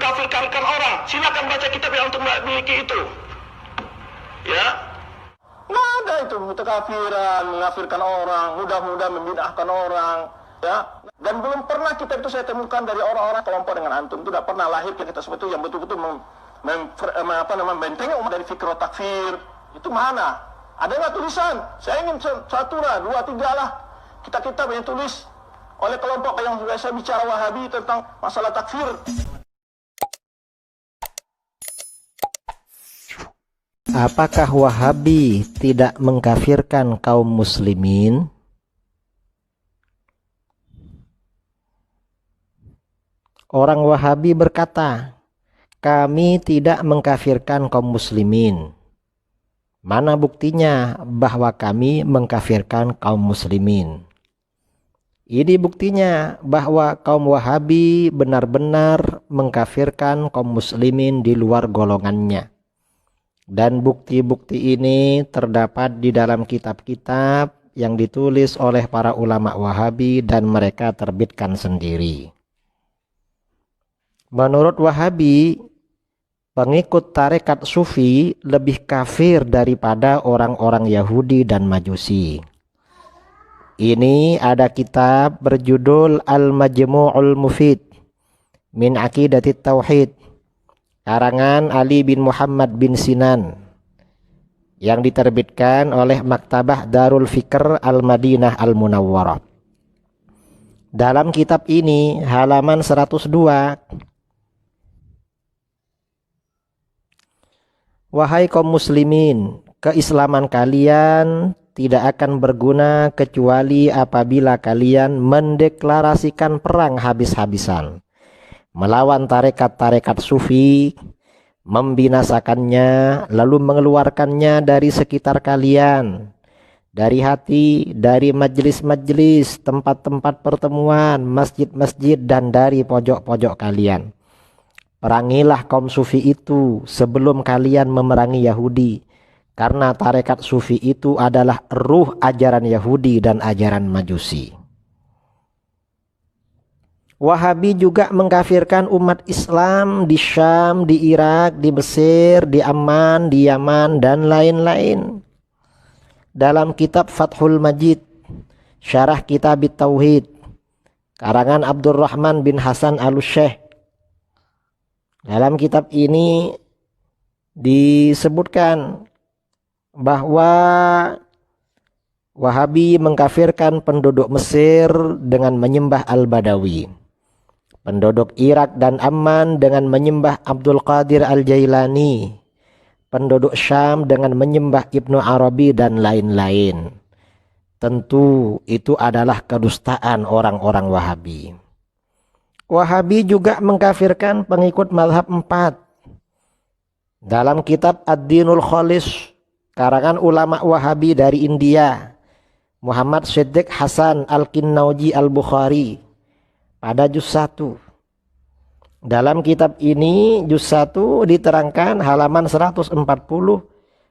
mengkafirkan orang. Silakan baca kitab yang untuk memiliki itu. Ya. Nggak ada itu kekafiran, mengkafirkan orang, mudah-mudah membid'ahkan orang, ya. Dan belum pernah kitab itu saya temukan dari orang-orang kelompok dengan antum. Itu tidak pernah lahir kita seperti itu yang betul-betul membentengi umat dari fikir takfir. Itu mana? Ada nggak tulisan? Saya ingin satu lah, dua, tiga lah. Kitab-kitab yang tulis oleh kelompok yang biasa bicara Wahabi tentang masalah takfir. Apakah Wahabi tidak mengkafirkan kaum muslimin? Orang Wahabi berkata, kami tidak mengkafirkan kaum muslimin. Mana buktinya bahwa kami mengkafirkan kaum muslimin? Ini buktinya bahwa kaum Wahabi benar-benar mengkafirkan kaum muslimin di luar golongannya. Dan bukti-bukti ini terdapat di dalam kitab-kitab yang ditulis oleh para ulama Wahabi dan mereka terbitkan sendiri. Menurut Wahabi, pengikut tarekat Sufi lebih kafir daripada orang-orang Yahudi dan Majusi. Ini ada kitab berjudul Al-Majmu'ul Mufid min Aqidatit Tauhid, karangan Ali bin Muhammad bin Sinan, yang diterbitkan oleh Maktabah Darul Fikr Al-Madinah Al-Munawwarah. Dalam kitab ini halaman 102, wahai kaum muslimin, keislaman kalian tidak akan berguna kecuali apabila kalian mendeklarasikan perang habis-habisan melawan tarekat-tarekat sufi, membinasakannya, lalu mengeluarkannya dari sekitar kalian, dari hati, dari majelis-majelis, tempat-tempat pertemuan, masjid-masjid, dan dari pojok-pojok kalian. Perangilah kaum sufi itu sebelum kalian memerangi Yahudi, karena tarekat sufi itu adalah ruh ajaran Yahudi dan ajaran Majusi. Wahabi juga mengkafirkan umat Islam di Syam, di Irak, di Mesir, di Amman, di Yaman, dan lain-lain. Dalam kitab Fathul Majid, Syarah Kitab Tauhid, karangan Abdurrahman bin Hasan Al-Syekh, dalam kitab ini disebutkan bahwa Wahabi mengkafirkan penduduk Mesir dengan menyembah Al-Badawi, penduduk Irak dan Amman dengan menyembah Abdul Qadir Al-Jailani, penduduk Syam dengan menyembah Ibnu Arabi, dan lain-lain. Tentu itu adalah kedustaan orang-orang Wahabi. Wahabi juga mengkafirkan pengikut mazhab 4. Dalam kitab Ad-Dinul Khalis, karangan ulama Wahabi dari India, Muhammad Siddiq Hasan Al-Kinnauji Al-Bukhari, pada juz 1. Dalam kitab ini, juz 1 diterangkan halaman 140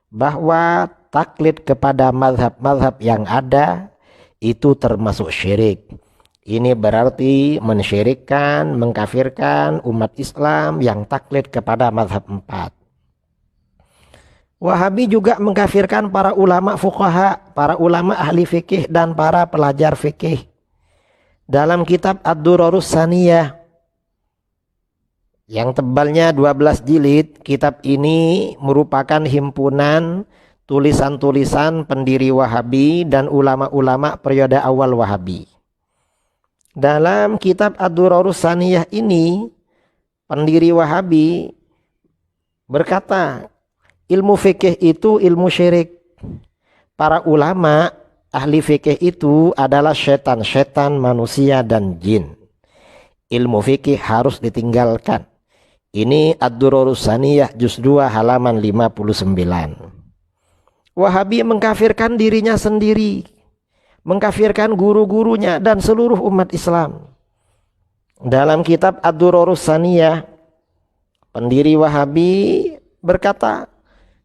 bahwa taklid kepada mazhab-mazhab yang ada itu termasuk syirik. Ini berarti mensyirikkan, mengkafirkan umat Islam yang taklid kepada mazhab 4. Wahabi juga mengkafirkan para ulama fuqaha, para ulama ahli fikih, dan para pelajar fikih. Dalam kitab Ad-Durarus Saniyah yang tebalnya 12 jilid, kitab ini merupakan himpunan tulisan-tulisan pendiri Wahabi dan ulama-ulama periode awal Wahabi. Dalam kitab Ad-Durarus Saniyah ini, pendiri Wahabi berkata, ilmu fikih itu ilmu syirik. Para ulama ahli fikih itu adalah setan-setan, manusia, dan jin. Ilmu fikih harus ditinggalkan. Ini Ad-Durarus Saniyah juz 2 halaman 59. Wahabi mengkafirkan dirinya sendiri, mengkafirkan guru-gurunya dan seluruh umat Islam. Dalam kitab Ad-Durarus Saniyah, pendiri Wahabi berkata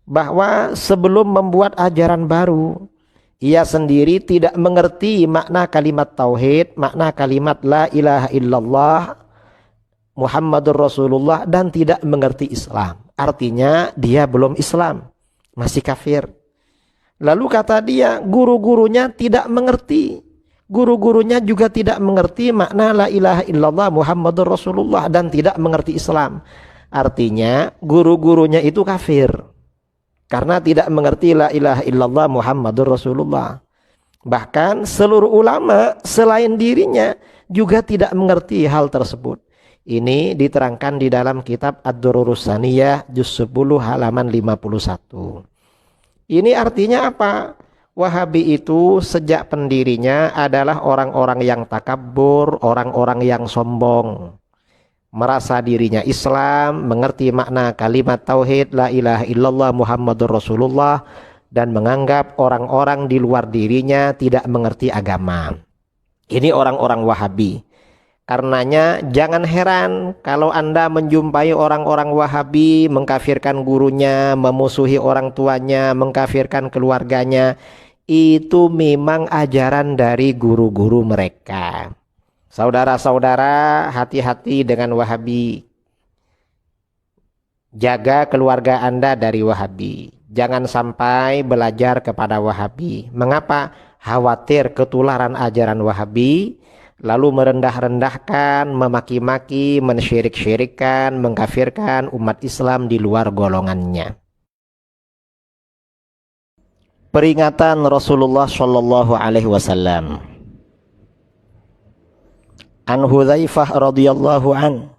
bahwa sebelum membuat ajaran baru, ia sendiri tidak mengerti makna kalimat tauhid, makna kalimat la ilaha illallah Muhammadur Rasulullah dan tidak mengerti Islam. Artinya dia belum Islam, masih kafir. Lalu kata dia, guru-gurunya tidak mengerti. Guru-gurunya juga tidak mengerti makna la ilaha illallah Muhammadur Rasulullah dan tidak mengerti Islam. Artinya guru-gurunya itu kafir karena tidak mengerti la ilaha illallah Muhammadur Rasulullah. Bahkan seluruh ulama selain dirinya juga tidak mengerti hal tersebut. Ini diterangkan di dalam kitab Ad-Durrurus Saniyah juz 10 halaman 51. Ini artinya apa? Wahabi itu sejak pendirinya adalah orang-orang yang takabur, orang-orang yang sombong. Merasa dirinya Islam, mengerti makna kalimat tauhid la ilaha illallah Muhammadur Rasulullah, dan menganggap orang-orang di luar dirinya tidak mengerti agama. Ini orang-orang Wahabi. Karenanya jangan heran kalau Anda menjumpai orang-orang Wahabi mengkafirkan gurunya, memusuhi orang tuanya, mengkafirkan keluarganya. Itu memang ajaran dari guru-guru mereka. Saudara-saudara, hati-hati dengan Wahabi. Jaga keluarga Anda dari Wahabi. Jangan sampai belajar kepada Wahabi. Mengapa? Khawatir ketularan ajaran Wahabi, lalu merendah-rendahkan, memaki-maki, mensyirik-syirikkan, mengkafirkan umat Islam di luar golongannya. Peringatan Rasulullah Shallallahu Alaihi Wasallam. An Hudzaifah radhiyallahu an,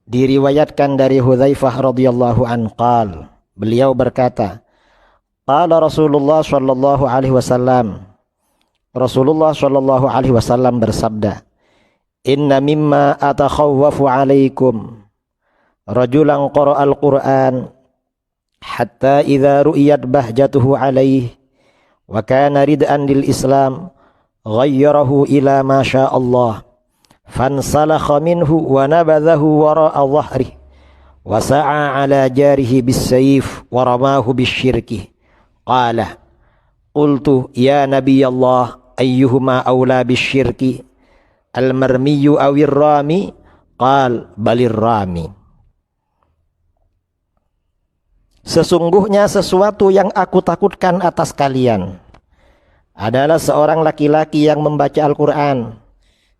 diriwayatkan dari Hudzaifah radhiyallahu an qal, beliau berkata, qala Rasulullah Shallallahu Alaihi Wasallam, Rasulullah Shallallahu Alaihi Wasallam bersabda, inna mimma atakhawwafu alaikum rajulan qara'al Qur'an hatta idza ru'iyat bahjatuhu alaihi wa kana rid'an lil Islam ghayyarahu ila ma syaa Allah fansalakha minhu wa nabadhahu wara'a dhahrihi wa sa'a ala jarihi bis-sayf wa ramahu bisyirki. Qala qultu ya nabiyallah ayyuhuma awla bisyirki al-marmiyu awir rami? Qal balir rami. Sesungguhnya sesuatu yang aku takutkan atas kalian adalah seorang laki-laki yang membaca Al-Quran,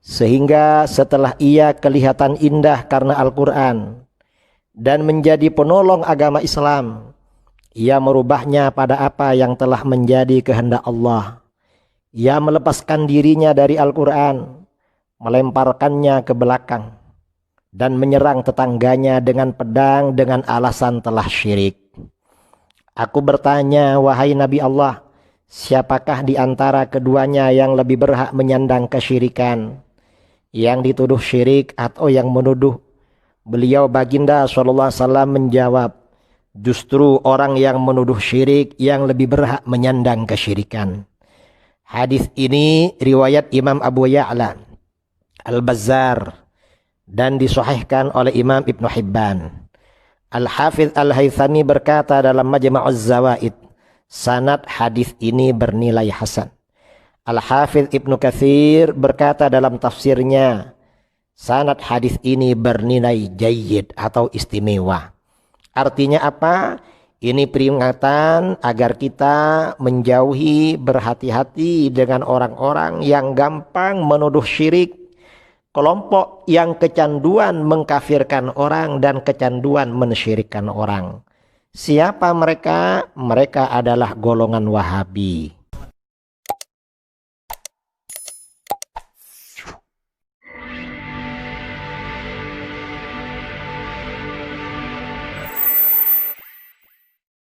sehingga setelah ia kelihatan indah karena Al-Quran dan menjadi penolong agama Islam, ia merubahnya pada apa yang telah menjadi kehendak Allah. Ia melepaskan dirinya dari Al-Quran, melemparkannya ke belakang, dan menyerang tetangganya dengan pedang dengan alasan telah syirik. Aku bertanya, wahai Nabi Allah, siapakah di antara keduanya yang lebih berhak menyandang kesyirikan? Yang dituduh syirik atau yang menuduh? Beliau baginda SAW menjawab, justru orang yang menuduh syirik yang lebih berhak menyandang kesyirikan. Hadis ini riwayat Imam Abu Ya'la Al-Bazzar dan disahihkan oleh Imam Ibnu Hibban. Al-Hafidh Al-Haythami berkata dalam Majma'uz Zawaid, sanad hadis ini bernilai hasan. Al-Hafidh Ibnu Katsir berkata dalam tafsirnya, sanad hadis ini bernilai jayyid atau istimewa. Artinya apa? Ini peringatan agar kita menjauhi, berhati-hati dengan orang-orang yang gampang menuduh syirik, kelompok yang kecanduan mengkafirkan orang dan kecanduan mensyirikkan orang. Siapa mereka? Mereka adalah golongan Wahabi.